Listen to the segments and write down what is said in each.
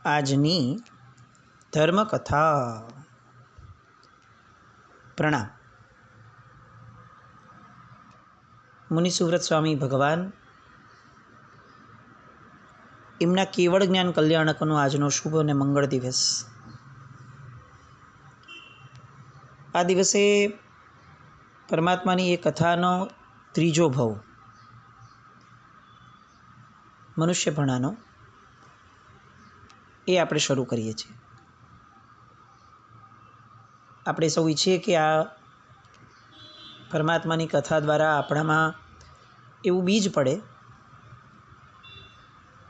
આજની ધર્મકથા. પ્રણામ. મુનિ સુવ્રત સ્વામી ભગવાન એમના કેવળ જ્ઞાન કલ્યાણકનો આજનો શુભ અને મંગળ દિવસ. આ દિવસે પરમાત્માની એ કથાનો ત્રીજો ભાવ મનુષ્યપણાનો એ આપણે શરૂ કરીએ છીએ. આપણે સૌ ઈચ્છીએ કે આ પરમાત્માની કથા દ્વારા આપણામાં એવું બીજ પડે,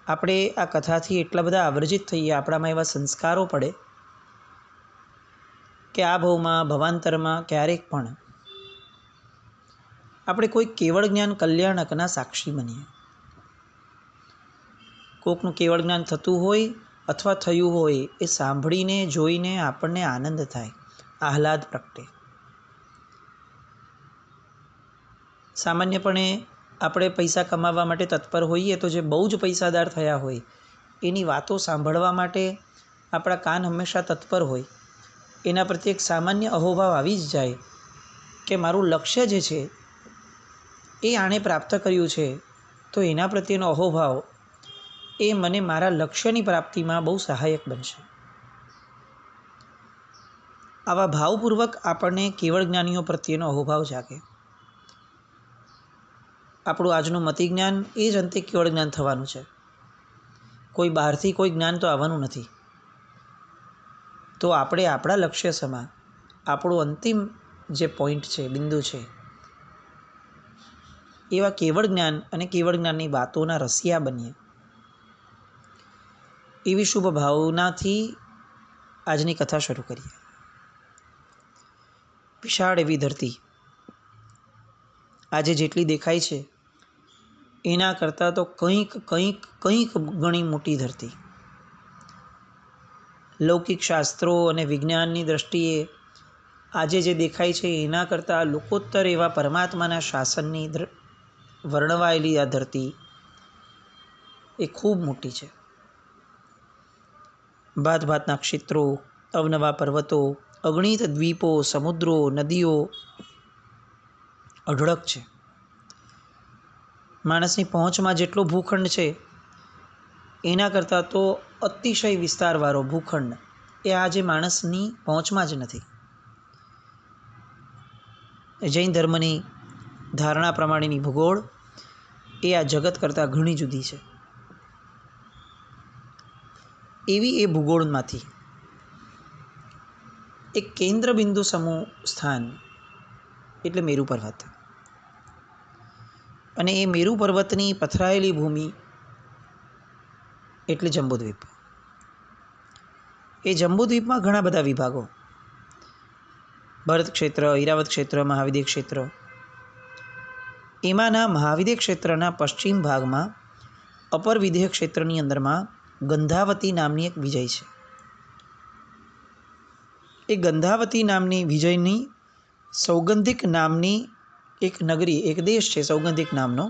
આપણે આ કથાથી એટલા બધા આવર્જિત થઈએ, આપણામાં એવા સંસ્કારો પડે કે આ ભાવમાં ભવાંતરમાં ક્યારેક પણ આપણે કોઈ કેવળ જ્ઞાન કલ્યાણકના સાક્ષી બનીએ. કોકનું કેવળ જ્ઞાન થતું હોય અથવા થયું હોય એ સાંભળીને જોઈને આપણને આનંદ થાય, આહલાદ પ્રગટે. સામાન્યપણે આપણે પૈસા કમાવવા માટે તત્પર હોઈએ તો જે બહુ જ પૈસાદાર થયા હોય એની વાતો સાંભળવા માટે આપણા કાન હંમેશા તત્પર હોય. એના પ્રત્યે એક સામાન્ય અહોભાવ આવી જ જાય કે મારું લક્ષ્ય જે છે એ આણે પ્રાપ્ત કર્યું છે, તો એના પ્રત્યેનો અહોભાવ એ મને મારા લક્ષ્યની પ્રાપ્તિમાં બહુ સહાયક બનશે. આવા ભાવપૂર્વક આપણને કેવળ જ્ઞાનીઓ પ્રત્યેનો અહોભાવ જાગે. આપણું આજનું મતિ જ્ઞાન એ જ અંતે કેવળ જ્ઞાન થવાનું છે. કોઈ બહારથી કોઈ જ્ઞાન તો આવવાનું નથી. તો આપણે આપણા લક્ષ્ય સમા આપણું અંતિમ જે પોઈન્ટ છે, બિંદુ છે, એવા કેવળ જ્ઞાન અને કેવળ જ્ઞાનની વાતોના રસિયા બનીએ. એવી શુભ ભાવનાથી આજની કથા શરૂ કરીએ. વિશાળ એવી ધરતી આજે જેટલી દેખાય છે એના કરતાં તો કંઈક ઘણી મોટી ધરતી. લૌકિક શાસ્ત્રો અને વિજ્ઞાનની દ્રષ્ટિએ આજે જે દેખાય છે એના કરતાં લોકોત્તર એવા પરમાત્માના શાસનની વર્ણવાયેલી આ ધરતી એ ખૂબ મોટી છે. ભાત ભાતના ક્ષેત્રો, અવનવા પર્વતો, અગણિત દ્વીપો, સમુદ્રો, નદીઓ અઢળક છે. માણસની પહોંચમાં જેટલો ભૂખંડ છે એના કરતાં તો અતિશય વિસ્તારવાળો ભૂખંડ એ આજે માણસની પહોંચમાં જ નથી. જૈન ધર્મની ધારણા પ્રમાણેની ભૂગોળ એ આ જગત કરતાં ઘણી જુદી છે. એવી એ ભૂગોળમાંથી એક કેન્દ્ર બિંદુ સમૂહ સ્થાન એટલે મેરુ પર્વત. અને એ મેરુ પર્વતની પથરાયેલી ભૂમિ એટલે જંબુદ્વીપ. એ જંબુદ્વીપમાં ઘણા બધા વિભાગો, ભરત ક્ષેત્ર, ઈરાવત ક્ષેત્ર, મહાવિદ્ય ક્ષેત્ર. એમાંના મહાવિદ્ય ક્ષેત્રના પશ્ચિમ ભાગમાં અપર વિધેય ક્ષેત્રની અંદરમાં ગંધાવતી નામની એક વિજય છે. એ ગંધાવતી નામની વિજયની સૌગંધિક નામની એક નગરી, એક દેશ છે સૌગંધિક નામનો,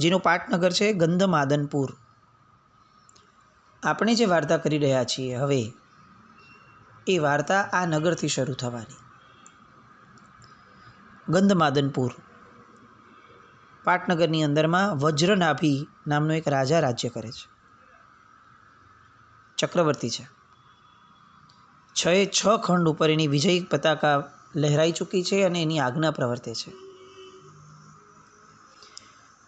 જેનું પાટનગર છે ગંધમાદનપુર. આપણે જે વાર્તા કરી રહ્યા છીએ હવે એ વાર્તા આ નગરથી શરૂ થવાની. ગંધમાદનપુર પાટનગરની અંદરમાં વજ્રનાભી નામનો એક રાજા રાજ્ય કરે છે. ચક્રવર્તી છે. 6 ખંડ ઉપર એની વિજય પતાકા લહેરાઈ ચૂકી છે અને એની આજ્ઞા પ્રવર્તે છે.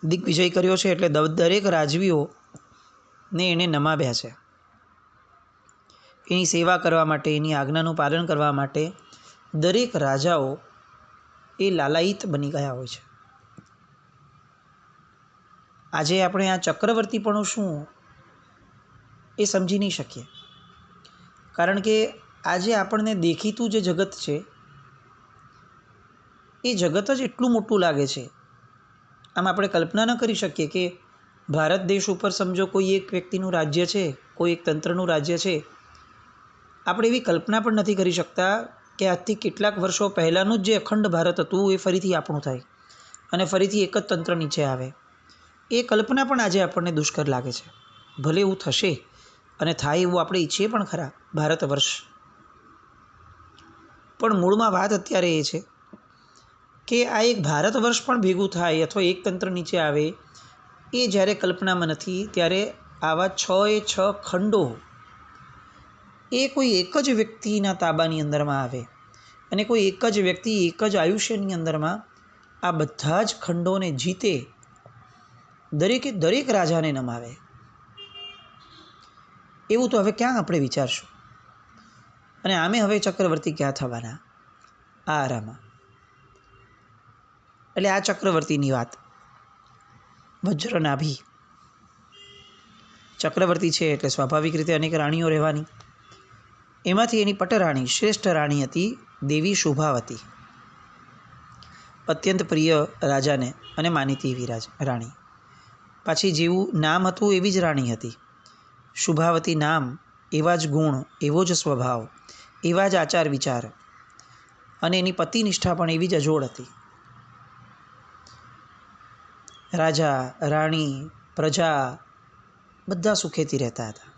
દિગ્વિજય કર્યો છે એટલે દરેક રાજવીઓને એણે નમાવ્યા છે. એની સેવા કરવા માટે, એની આજ્ઞાનું પાલન કરવા માટે દરેક રાજાઓ એ લાલાયિત બની ગયા હોય છે. આજે આપણે આ ચક્રવર્તીપણું શું એ સમજી નહીં શકીએ, કારણ કે આજે આપણને દેખીતું જે જગત છે એ જગત જ એટલું મોટું લાગે છે. આમ આપણે કલ્પના ન કરી શકીએ કે ભારત દેશ ઉપર સમજો કોઈ એક વ્યક્તિનું રાજ્ય છે, કોઈ એક તંત્રનું રાજ્ય છે. આપણે એવી કલ્પના પણ નથી કરી શકતા કે આજથી કેટલાક વર્ષો પહેલાંનું જ જે અખંડ ભારત હતું એ ફરીથી આપણું થાય અને ફરીથી એક જ તંત્ર નીચે આવે. એ કલ્પના પણ આજે આપણને દુષ્કર લાગે છે. ભલે એવું થશે અને થાય એવું આપણે ઈચ્છીએ પણ ખરા, ભારત વર્ષ. પણ મૂળમાં વાત અત્યારે એ છે કે આ એક ભારત વર્ષ પણ ભેગું થાય અથવા એક તંત્ર નીચે આવે એ જ્યારે કલ્પનામાં નથી, ત્યારે આવા 6 ખંડો એ કોઈ એક જ વ્યક્તિના તાબાની અંદરમાં આવે અને કોઈ એક જ વ્યક્તિ એક જ આયુષ્યની અંદરમાં આ બધા જ ખંડોને જીતે, દરેકે દરેક રાજાને નમાવે. એવું તો હવે ક્યાં આપણે વિચારશું. અને આમે હવે ચક્રવર્તી ક્યાં થવાના? આ આરામાં. એટલે આ ચક્રવર્તીની વાત. વજ્રનાભી ચક્રવર્તી છે એટલે સ્વાભાવિક રીતે અનેક રાણીઓ રહેવાની. એમાંથી એની પટરાણી, શ્રેષ્ઠ રાણી હતી દેવી શુભાવતી. અત્યંત પ્રિય રાજાને અને માનીતી એવી રાણી. પાછી જેવું નામ હતું એવી જ રાણી હતી. શુભાવતી નામ, એવા જ ગુણ, એવો જ સ્વભાવ, એવા જ આચાર વિચાર અને એની પતિનિષ્ઠા પણ એવી જ અજોડ હતી. રાજા, રાણી, પ્રજા બધા સુખેથી રહેતા હતા.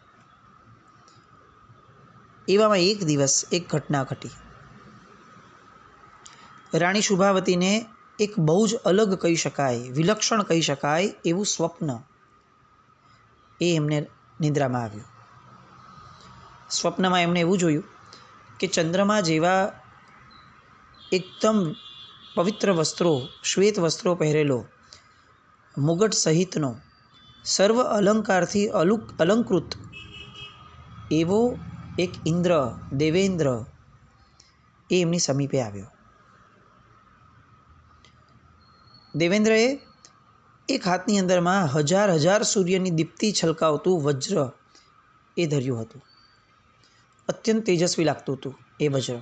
એવામાં એક દિવસ એક ઘટના ઘટી. રાણી શુભાવતીને એક બહુ જ અલગ કહી શકાય, વિલક્ષણ કહી શકાય એવું સ્વપ્ન એ એમને નિંદ્રામાં આવ્યું. સ્વપ્નમાં એમણે એવું જોયું કે ચંદ્રમા જેવા એકદમ પવિત્ર વસ્ત્રો, શ્વેત વસ્ત્રો પહેરેલો, મુગટ સહિતનો, સર્વ અલંકારથી અલંકૃત એવો એક ઇન્દ્ર, દેવેન્દ્ર એ એમની સમીપે આવ્યો. દેવેન્દ્રએ એક હાથની અંદરમાં 1000 સૂર્યની દીપ્તિ છલકાવતું વજ્ર એ ધર્યું હતું. અત્યંત તેજસ્વી લાગતું હતું એ વજ્ર.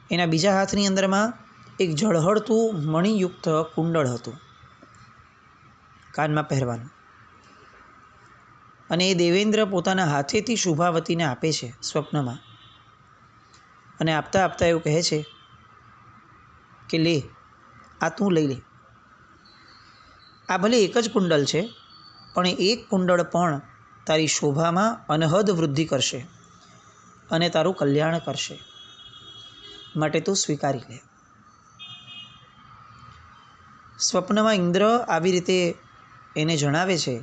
એના બીજા હાથની અંદરમાં એક ઝળહળતું મણિયુક્ત કુંડળ હતું, કાનમાં પહેરવાનું. અને એ દેવેન્દ્ર પોતાના હાથેથી શુભાવતીને આપે છે સ્વપ્નમાં. અને આપતા આપતા એવું કહે છે કે લે, આ તું લઈ લે. આ ભલે એક જ કુંડળ છે, પણ એક કુંડળ પણ તારી શોભામાં અનહદ વૃદ્ધિ કરશે અને તારું કલ્યાણ કરશે, માટે તું સ્વીકારી લે. સ્વપ્નમાં ઇન્દ્ર આવી રીતે એને જણાવે છે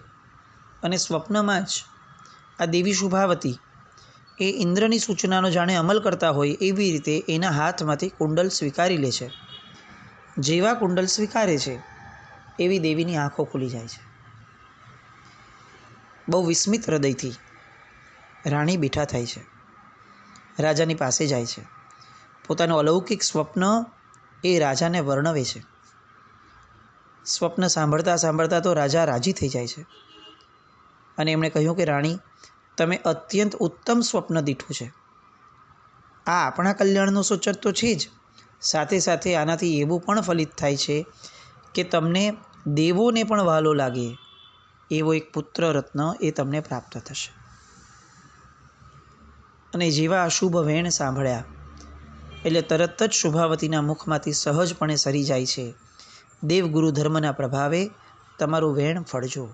અને સ્વપ્નમાં જ આ દેવી શુભાવતી એ ઇન્દ્રની સૂચનાનો જાણે અમલ કરતા હોય એવી રીતે એના હાથમાંથી કુંડલ સ્વીકારી લે છે. જેવા કુંડલ સ્વીકારે છે એવી દેવીની આંખો ખુલી જાય છે. બહુ વિસ્મિત હૃદયથી રાણી બેઠા થાય છે, રાજાની પાસે જાય છે. પોતાનું અલૌકિક સ્વપ્ન એ રાજાને વર્ણવે છે. સ્વપ્ન સાંભળતા સાંભળતા તો રાજા રાજી થઈ જાય છે અને એમણે કહ્યું કે રાણી, તમે અત્યંત ઉત્તમ સ્વપ્ન દીઠું છે. આ આપણા કલ્યાણનું સૂચક તો છે જ, સાથે સાથે આનાથી એવું પણ ફલિત થાય છે કે તમને દેવોને પણ વહાલો લાગે એવો એક પુત્ર રત્ન એ તમને પ્રાપ્ત થશે. અને જેવા અશુભ વેણ સાંભળ્યા એટલે તરત જ શુભાવતીના મુખમાંથી સહજપણે સરી જાય છે, દેવગુરુ ધર્મના પ્રભાવે તમારું વેણ ફળજો,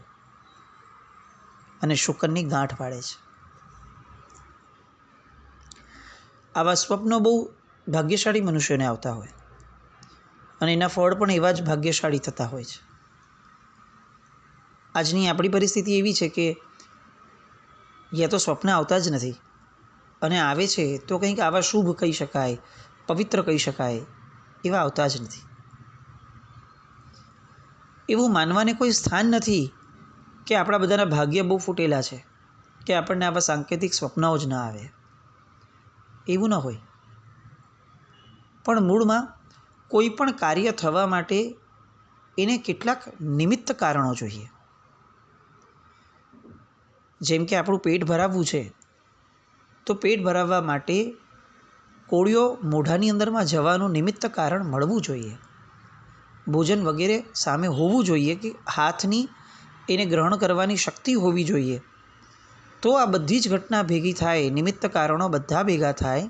અને શુકનની ગાંઠ પાડે છે. આવા સ્વપ્નો બહુ ભાગ્યશાળી મનુષ્યોને આવતા હોય અને એના ફળ પણ એવા જ ભાગ્યશાળી થતા હોય છે. આજની આપણી પરિસ્થિતિ એવી છે કે યા તો સ્વપ્ન આવતા જ નથી, અને આવે છે તો કંઈક આવા શુભ કહી શકાય, પવિત્ર કહી શકાય એવા આવતા જ નથી. એવું માનવાને કોઈ સ્થાન નથી કે આપણા બધાના ભાગ્ય બહુ ફૂટેલા છે કે આપણને આવા સાંકેતિક સ્વપ્નો જ ના આવે. એવું ન હોય. પણ મૂળમાં કોઈ પણ કાર્ય થવા માટે એને કેટલાક નિમિત્ત કારણો જોઈએ. જેમ કે આપણું પેટ ભરાવવું છે તો પેટ ભરાવવા માટે કોળિયો મોઢાની અંદરમાં જવાનું નિમિત્ત કારણ મળવું જોઈએ. ભોજન વગેરે સામે હોવું જોઈએ કે હાથની એને ગ્રહણ કરવાની શક્તિ હોવી જોઈએ. તો આ બધી જ ઘટના ભેગી થાય, નિમિત્ત કારણો બધા ભેગા થાય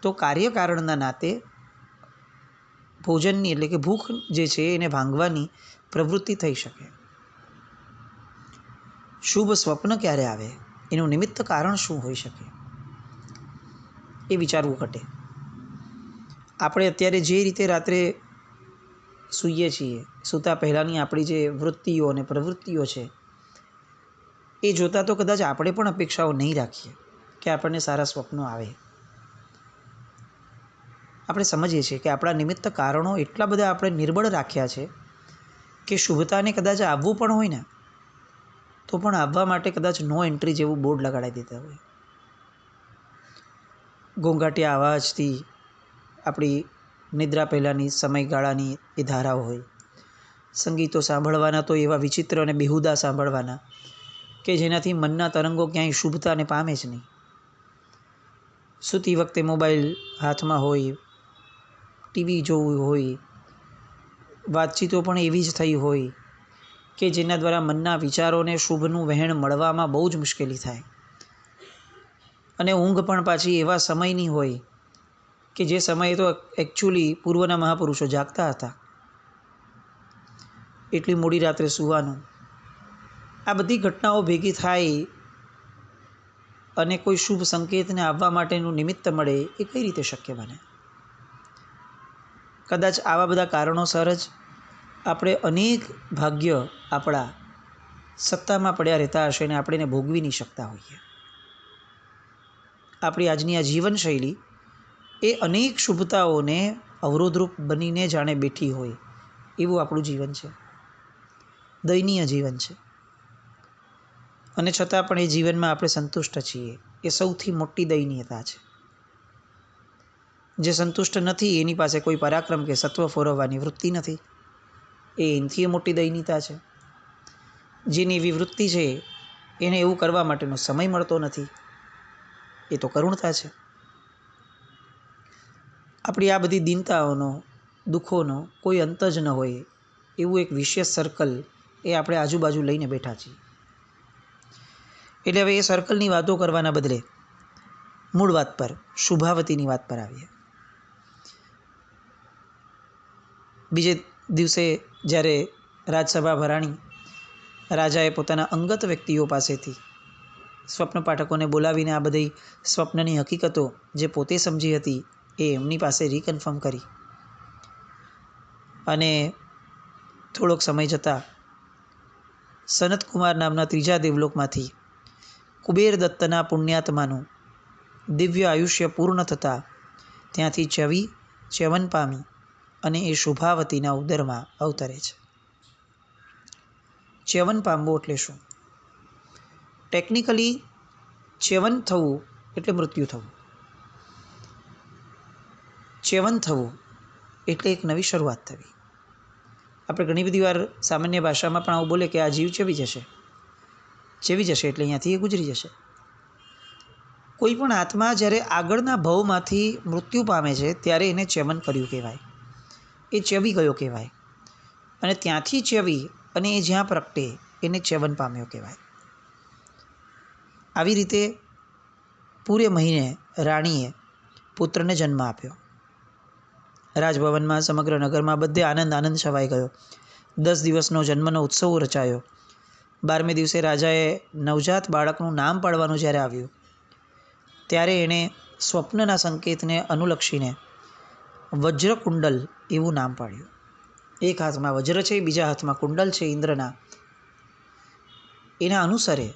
તો કાર્યકારણના નાતે ભોજનની એટલે કે ભૂખ જે છે એને ભાંગવાની પ્રવૃત્તિ થઈ શકે. શુભ સ્વપ્ન ક્યારે આવે, એનું નિમિત્ત કારણ શું હોઈ શકે, એ વિચારવું ઘટે. આપણે અત્યારે જે રીતે રાત્રે સૂઈએ છીએ, સૂતા પહેલાંની આપણી જે વૃત્તિઓ અને પ્રવૃત્તિઓ છે, એ જોતાં તો કદાચ આપણે પણ અપેક્ષાઓ નહીં રાખીએ કે આપણને સારા સ્વપ્નો આવે. આપણે સમજીએ છીએ કે આપણા નિમિત્ત કારણો એટલા બધા આપણે નિર્બળ રાખ્યા છે કે શુભતાને કદાચ આવવું પણ હોય ને તો પણ આવવા માટે કદાચ નો એન્ટ્રી જેવું બોર્ડ લગાડી દેતા હોય. ઘોંઘાટિયા અવાજથી આપણી નિદ્રા પહેલાંની સમયગાળાની એ ધારાઓ હોય. સંગીતો સાંભળવાના તો એવા વિચિત્ર અને બેહુદા સાંભળવાના કે જેનાથી મનના તરંગો ક્યાંય શુભતાને પામે જ નહીં. સૂતી વખતે મોબાઈલ હાથમાં હોય, ટીવી જોવું હોય, વાતચીતો પણ એવી જ થઈ હોય કે જેના દ્વારા મનના વિચારોને શુભનું વહેણ મળવામાં બહુ જ મુશ્કેલી થાય. અને ઊંઘ પણ પાછી એવા સમયની હોય કે જે સમયે તો એકચ્યુઅલી પૂર્વના મહાપુરુષો જાગતા હતા. એટલી મોડી રાત્રે સૂવાનું, આ બધી ઘટનાઓ ભેગી થાય અને કોઈ શુભ સંકેતને આવવા માટેનું નિમિત્ત મળે એ કઈ રીતે શક્ય બને? કદાચ આવા બધા કારણોસર જ આપણે અનેક ભાગ્ય આપણા સત્તામાં પડ્યા રહેતા હશે અને આપણે એને ભોગવી નહીં શકતા હોઈએ. આપણી આજની આ જીવનશૈલી એ અનેક શુભતાઓને અવરોધરૂપ બનીને જાણે બેઠી હોય એવું આપણું જીવન છે, દયનીય જીવન છે. અને છતાં પણ એ જીવનમાં આપણે સંતુષ્ટ છીએ. એ સૌથી મોટી દયનીયતા છે. જે સંતુષ્ટ નથી એની પાસે કોઈ પરાક્રમ કે સત્વ ફોરવવાની વૃત્તિ નથી. એ એનથી મોટી દયનીયતા છે. જેની એવી વૃત્તિ છે એને એવું કરવા માટેનો સમય મળતો નથી. એ તો કરુણતા છે. આપણી આ બધી દીનતાઓનો, દુઃખોનો કોઈ અંત જ ન હોય એવું એક વિશેષ સર્કલ એ આપણે આજુબાજુ લઈને બેઠા છીએ. એટલે હવે એ સર્કલની વાતો કરવાના બદલે મૂળ વાત પર, શુભાવતીની વાત પર આવીએ. બીજે દિવસે જ્યારે રાજસભા ભરાણી, રાજાએ પોતાના અંગત વ્યક્તિઓ પાસેથી સ્વપ્ન પાઠકોને બોલાવીને આ બધી સ્વપ્નની હકીકતો જે પોતે સમજી હતી એ એમની પાસે રીકન્ફર્મ કરી. અને થોડોક સમય જતાં સનતકુમાર નામના ત્રીજા દેવલોકમાંથી કુબેર દત્તના પુણ્યાત્માનું દિવ્ય આયુષ્ય પૂર્ણ થતાં ત્યાંથી ચ્યવન પામી અને એ શુભાવતીના ઉદરમાં અવતરે છે. ચ્યવન પામવું એટલે શું? ટેકનિકલી ચ્યવન થવું એટલે મૃત્યુ થવું. ચ્યવન થવું એટલે એક નવી શરૂઆત થવી. આપણે ઘણી બધી વાર સામાન્ય ભાષામાં પણ આવું બોલે કે આ જીવ ચેવી જશે. ચેવી જશે એટલે અહીંયાથી એ ગુજરી જશે. કોઈ પણ આત્મા જ્યારે આગળના ભવમાંથી મૃત્યુ પામે છે ત્યારે એને ચ્યવન કર્યું કહેવાય. એ ચ્યવી ગયો કહેવાય. અને ત્યાંથી ચ્યવી અને એ જ્યાં પ્રગટે એને ચ્યવન પામ્યો કહેવાય. આવી રીતે પૂરે મહિને રાણીએ પુત્રને જન્મ આપ્યો. રાજભવનમાં, સમગ્ર નગરમાં બધે આનંદ છવાઈ ગયો. 10 દિવસનો જન્મનો ઉત્સવ રચાયો. 12મે દિવસે રાજાએ નવજાત બાળકનું નામ પાડવાનું જ્યારે આવ્યું ત્યારે એણે સ્વપ્નના સંકેતને અનુલક્ષીને વજ્રકુંડલ એવું નામ પાડ્યું. એક હાથમાં વજ્ર છે, બીજા હાથમાં કુંડલ છે ઇન્દ્રના. એના અનુસારે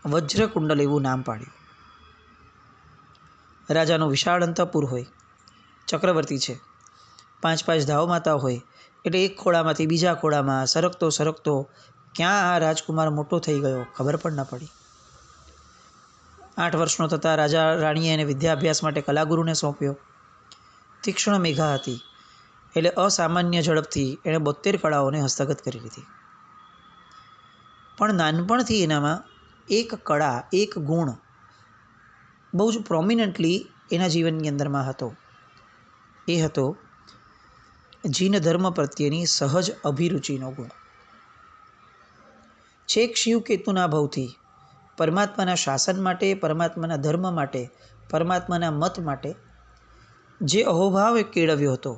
વજ્રકુંડલ એવું નામ પાડ્યું. રાજાનો વિશાળ અંતઃપુર હોય, ચક્રવર્તી છે, 5 ધાવ માતા હોય, એટલે એક ખોળામાંથી બીજા ખોળામાં સરકતો ક્યાં આ રાજકુમાર મોટો થઈ ગયો ખબર પણ ન પડી. 8 વર્ષનો થતાં રાજા રાણીએ એને વિદ્યાભ્યાસ માટે કલાગુરુને સોંપ્યો. તીક્ષ્ણ મેઘા હતી એટલે અસામાન્ય ઝડપથી એણે 72 કળાઓને હસ્તગત કરી લીધી. પણ નાનપણથી એનામાં એક કળા, એક ગુણ બહુ જ પ્રોમિનન્ટલી એના જીવનની અંદરમાં હતો. એ હતો જીન ધર્મ પ્રત્યેની સહજ અભિરુચિનો ગુણ. છેક શિવ કેતુના ભવથી પરમાત્માના શાસન માટે, પરમાત્માના ધર્મ માટે, પરમાત્માના મત માટે જે અહોભાવ એ કેળવ્યો હતો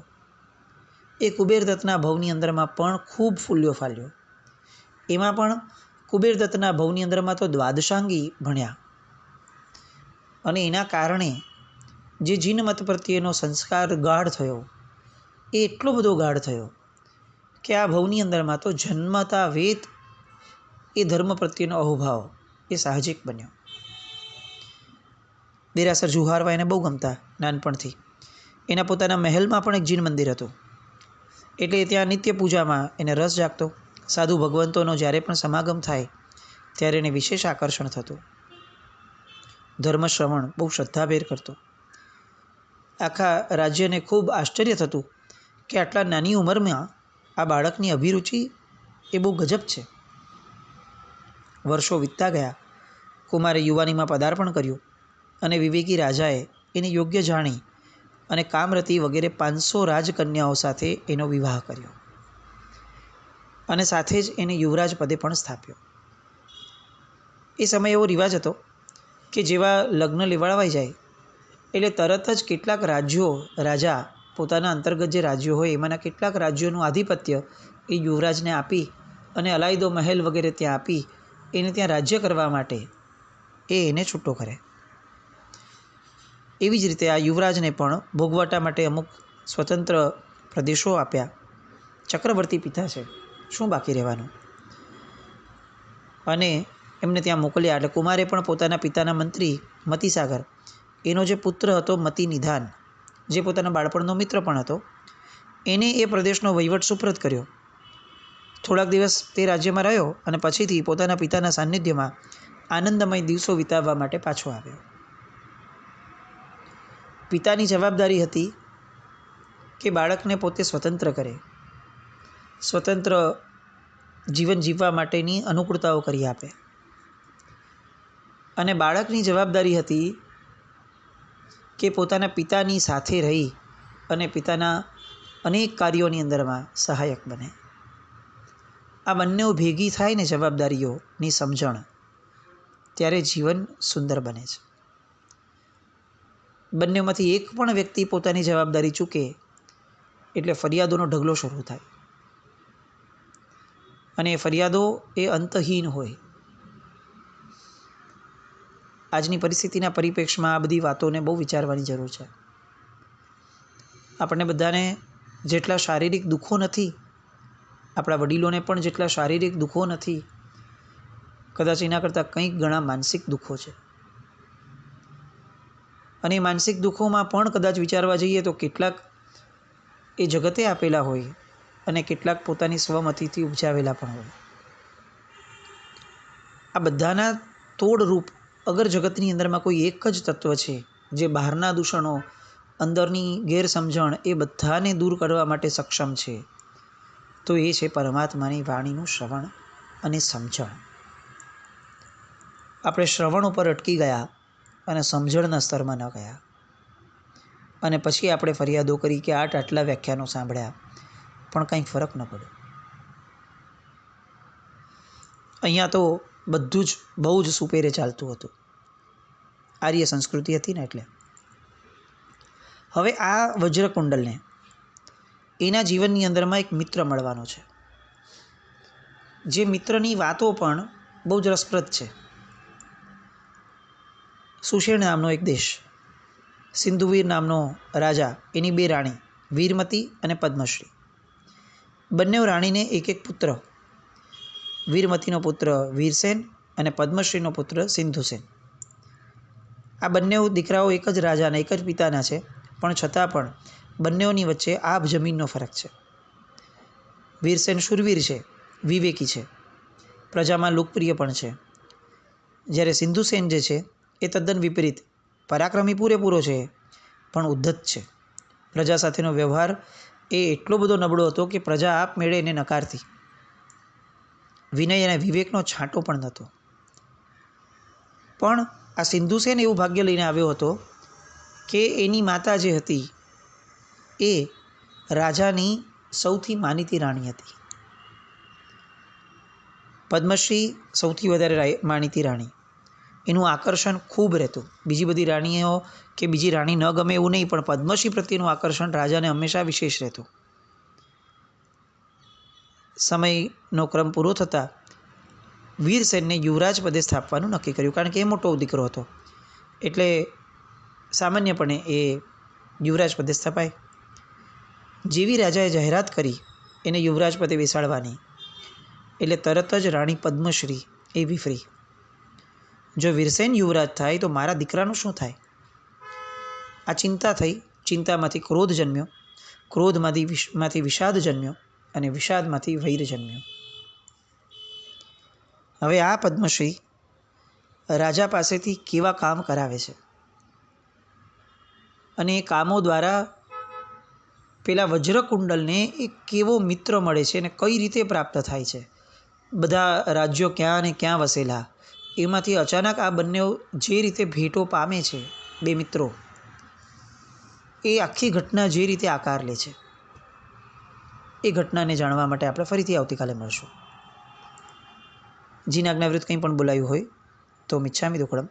એ કુબેરદત્તના ભવની અંદરમાં પણ ખૂબ ફૂલ્યો ફાલ્યો. એમાં પણ કુબેરદત્તના ભવની અંદરમાં તો દ્વાદશાંગી ભણ્યા અને એના કારણે જે જીન મત પ્રત્યેનો સંસ્કાર ગાઢ થયો એ એટલો બધો ગાઢ થયો કે આ ભવની અંદરમાં તો જન્મતા વેદ એ ધર્મ પ્રત્યેનો અહોભાવ એ સાહજિક બન્યો. દેરાસર જુહારવા એને બહુ ગમતા નાનપણથી. એના પોતાના મહેલમાં પણ એક જીન મંદિર હતું, એટલે ત્યાં નિત્ય પૂજામાં એને રસ જાગતો. સાધુ ભગવંતોનો જ્યારે પણ સમાગમ થાય ત્યારે એને વિશેષ આકર્ષણ થતું. ધર્મ શ્રવણ બહુ શ્રદ્ધાભેર કરતો. આખા રાજ્યને ખૂબ આશ્ચર્ય થતું કે આટલા નાની ઉંમરમાં આ બાળકની અભિરુચિ એ બહુ ગજબ છે. વર્ષો વીતતા ગયા. કુમારે યુવાનીમાં પદાર્પણ કર્યું અને વિવેકી રાજાએ એને યોગ્ય જાણી અને કામરતી વગેરે 500 રાજકન્યાઓ સાથે એનો વિવાહ કર્યો અને સાથે જ એને યુવરાજ પદે પણ સ્થાપ્યો. એ સમય એવો રિવાજ હતો કે જેવા લગ્ન લેવડાવાઈ જાય એટલે તરત જ કેટલાક રાજ્યો રાજા પોતાના અંતર્ગત જે રાજ્યો હોય એમાંના કેટલાક રાજ્યોનું આધિપત્ય એ યુવરાજને આપી અને અલાયદો મહેલ વગેરે ત્યાં આપી એને ત્યાં રાજ્ય કરવા માટે એને છૂટો કરે. એવી જ રીતે આ યુવરાજને પણ ભોગવટા માટે અમુક સ્વતંત્ર પ્રદેશો આપ્યા. ચક્રવર્તી પિતા છે, શું બાકી રહેવાનું, અને એમને ત્યાં મોકલ્યા. એટલે કુમારે પણ પોતાના પિતાના મંત્રી મતિસાગર એનો જે પુત્ર હતો મતિનિધાન, જે પોતાના બાળપણનો મિત્ર પણ હતો, એને એ પ્રદેશનો વહીવટ સુપ્રત કર્યો. થોડાક દિવસ તે રાજ્યમાં રહ્યો અને પછીથી પોતાના પિતાના સાનિધ્યમાં આનંદમય દિવસો વિતાવવા માટે પાછો આવ્યો. પિતાની જવાબદારી હતી કે બાળકને પોતે સ્વતંત્ર કરે, સ્વતંત્ર જીવન જીવવા માટેની અનુકૂળતાઓ કરી આપે. અને બાળકની જવાબદારી હતી કે પોતાના પિતાની સાથે રહી અને પિતાના અનેક કાર્યોની અંદરમાં સહાયક બને. આ બંને ભેગી થાય ને જવાબદારીઓની સમજણ, ત્યારે જીવન સુંદર બને છે. બંનેમાંથી એક પણ વ્યક્તિ પોતાની જવાબદારી ચૂકે એટલે ફરિયાદોનો ઢગલો શરૂ થાય અને એ ફરિયાદો એ અંતહીન હોય. આજની પરિસ્થિતિના પરિપ્રેક્ષમાં આ બધી વાતોને બહુ વિચારવાની જરૂર છે. આપણને બધાને જેટલા શારીરિક દુઃખો નથી, આપણા વડીલોને પણ જેટલા શારીરિક દુઃખો નથી, કદાચ એના કરતાં કંઈક ઘણા માનસિક દુઃખો છે. અને એ માનસિક દુઃખોમાં પણ કદાચ વિચારવા જઈએ તો કેટલાક એ જગતે આપેલા હોય અને કેટલાક પોતાની સ્વમતિથી ઉપજાવેલા પણ હોય. આ બધાના તોડરૂપ અગર જગતની અંદરમાં કોઈ એક જ તત્વ છે જે બહારના દૂષણો, અંદરની ગેરસમજણ એ બધાને દૂર કરવા માટે સક્ષમ છે, તો એ છે પરમાત્માની વાણીનું શ્રવણ અને સમજણ. આપણે શ્રવણ ઉપર અટકી ગયા અને સમજણના સ્તરમાં ન ગયા, અને પછી આપણે ફરિયાદો કરી કે આટલા વ્યાખ્યાનો સાંભળ્યા પણ કંઈક ફરક ન પડ્યો. અહીંયા તો બધું જ બહુ જ સુપેરે ચાલતું હતું. આર્ય સંસ્કૃતિ હતી ને એટલે. હવે આ વજ્રકુંડલને એના જીવનની અંદરમાં એક મિત્ર મળવાનો છે, જે મિત્રની વાતો પણ બહુ જ રસપ્રદ છે. સુષેણ નામનો એક દેશ, સિંધુવીર નામનો રાજા, એની 2 રાણી વીરમતી અને પદ્મશ્રી. બંને રાણીને એક એક પુત્ર, વીરમતીનો પુત્ર વીરસેન અને પદ્મશ્રીનો પુત્ર સિંધુસેન. આ બંને દીકરાઓ એક જ રાજાના, એક જ પિતાના છે, પણ છતાં પણ બંનેઓની વચ્ચે આભ જમીનનો ફરક છે. વીરસેન શૂરવીર છે, વિવેકી છે, પ્રજામાં લોકપ્રિય પણ છે, જ્યારે સિંધુસેન જે છે એ તદ્દન વિપરીત, પરાક્રમી પૂરેપૂરો છે પણ ઉદ્ધત છે. પ્રજા સાથેનો વ્યવહાર એ એટલો બધો નબળો હતો કે પ્રજા આપમેળે એને નકારતી. વિનય અને વિવેકનો છાંટો પણ નહોતો. પણ આ સિંધુસેન એવું ભાગ્ય લઈને આવ્યો હતો કે એની માતા જે હતી એ રાજાની સૌથી માનીતી રાણી હતી. પદ્મશ્રી સૌથી વધારે માનીતી રાણી, એનું આકર્ષણ ખૂબ રહેતું. બીજી બધી રાણીઓ કે બીજી રાણી ન ગમે એવું નહીં, પણ પદ્મશ્રી પ્રત્યેનું આકર્ષણ રાજાને હંમેશા વિશેષ રહેતું. સમયનો ક્રમ પૂરો થતાં વીરસેનને યુવરાજ પદે સ્થાપવાનું નક્કી કર્યું, કારણ કે એ મોટો દીકરો હતો એટલે સામાન્યપણે એ યુવરાજ પદે સ્થપાય. જેવી રાજાએ જાહેરાત કરી એને યુવરાજ પદે બેસાડવાની એટલે તરત જ રાણી પદ્મશ્રી એ વિફરી. જો વીરસેન યુવરાજ થાય તો મારા દીકરાનું શું થાય? આ ચિંતા થઈ. ચિંતામાંથી ક્રોધ જન્મ્યો, ક્રોધમાંથી વિષાદ જન્મ્યો અને વિષાદમાંથી વૈર જન્મ્યો. હવે આ પદ્મશ્રી રાજા પાસેથી કેવા કામ કરાવે છે અને એ કામો દ્વારા પેલા વજ્રકુંડલને એક કેવો મિત્ર મળે છે અને કઈ રીતે પ્રાપ્ત થાય છે. બધા રાજ્યો ક્યાં ને ક્યાં વસેલા, એમાંથી અચાનક આ બંને જે રીતે ભેટો પામે છે, બે મિત્રો, એ આખી ઘટના જે રીતે આકાર લે છે એ ઘટનાને જાણવા માટે આપણે ફરીથી આવતીકાલે મળશું. જીન આજ્ઞાવૃત્ત કંઈ પણ બોલાયું હોય તો મિચ્છામી દુક્કડમ.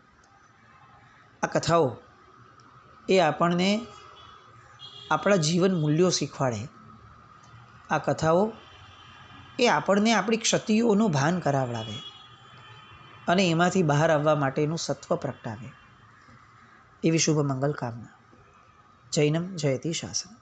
આ કથાઓ એ આપણને આપણા જીવન મૂલ્યો શીખવાડે. આ કથાઓ એ આપણને આપણી ક્ષતિઓનું ભાન કરાવડાવે અને એમાંથી બહાર આવવા માટેનું સત્વ પ્રગટાવે. એવી શુભ મંગલ કામના. જૈનમ જયતિ શાસન.